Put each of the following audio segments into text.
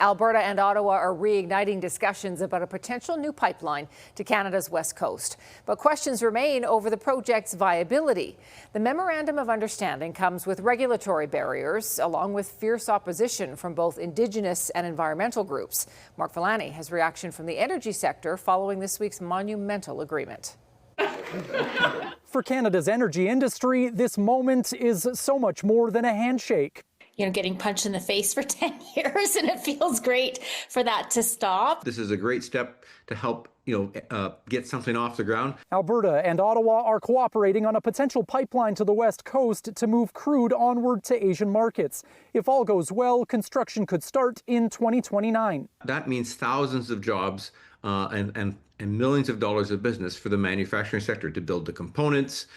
Alberta and Ottawa are reigniting discussions about a potential new pipeline to Canada's west coast. But questions remain over the project's viability. The Memorandum of Understanding comes with regulatory barriers, along with fierce opposition from both Indigenous and environmental groups. Mark Villani has reaction from the energy sector following this week's monumental agreement. For Canada's energy industry, this moment is so much more than a handshake. You know, getting punched in the face for 10 years, and it feels great for that to stop. This is a great step to help, get something off the ground. Alberta and Ottawa are cooperating on a potential pipeline to the west coast to move crude onward to Asian markets. If all goes well, construction could start in 2029. That means thousands of jobs and millions of dollars of business for the manufacturing sector to build the components,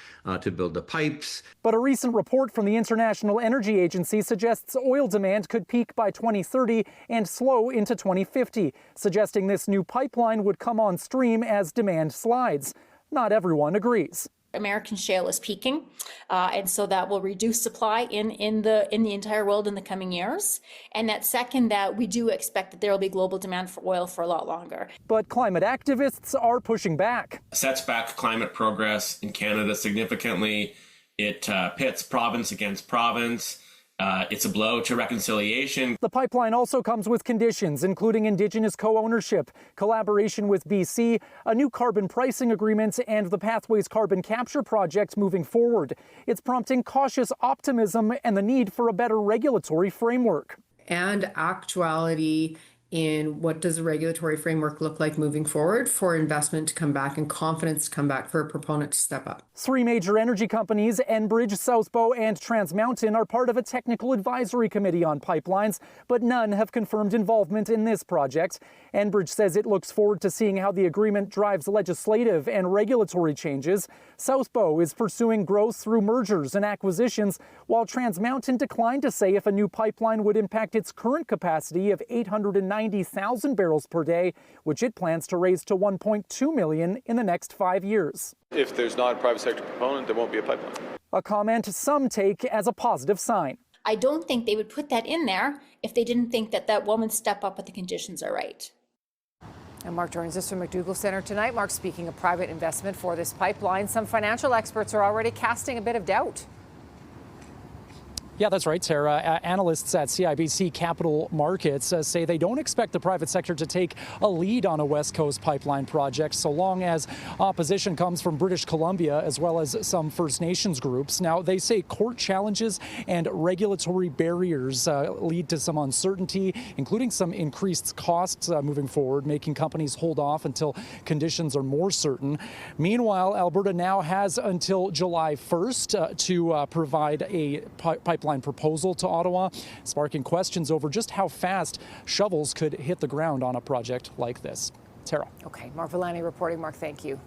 to build the pipes. But a recent report from the International Energy Agency suggests oil demand could peak by 2030 and slow into 2050, suggesting this new pipeline would come on stream as demand slides. Not everyone agrees. American shale is peaking, and so that will reduce supply in the entire world in the coming years. And that second, that we do expect that there will be global demand for oil for a lot longer. But climate activists are pushing back. Sets back climate progress in Canada significantly. It pits province against province. It's a blow to reconciliation. The pipeline also comes with conditions, including Indigenous co-ownership, collaboration with BC, a new carbon pricing agreement, and the Pathways carbon capture project moving forward. It's prompting cautious optimism and the need for a better regulatory framework. And actuality in what does the regulatory framework look like moving forward for investment to come back and confidence to come back for a proponent to step up. Three major energy companies, Enbridge, Southbow, and Trans Mountain, are part of a technical advisory committee on pipelines, but none have confirmed involvement in this project. Enbridge says it looks forward to seeing how the agreement drives legislative and regulatory changes. Southbow is pursuing growth through mergers and acquisitions, while Trans Mountain declined to say if a new pipeline would impact its current capacity of 890,000 barrels per day, which it plans to raise to 1.2 million in the next 5 years. If there's not a private sector proponent, there won't be a pipeline. A comment some take as a positive sign. I don't think they would put that in there if they didn't think that that woman step up but the conditions are right. And Mark joins us from McDougall Centre tonight. Mark, speaking of private investment for this pipeline, some financial experts are already casting a bit of doubt. Yeah, that's right, Sarah. Analysts at CIBC Capital Markets say they don't expect the private sector to take a lead on a West Coast pipeline project so long as opposition comes from British Columbia as well as some First Nations groups. Now, they say court challenges and regulatory barriers lead to some uncertainty, including some increased costs moving forward, making companies hold off until conditions are more certain. Meanwhile, Alberta now has until July 1st to provide a pipeline proposal to Ottawa, sparking questions over just how fast shovels could hit the ground on a project like this. Tara. Okay, Mark Villani reporting. Mark, thank you.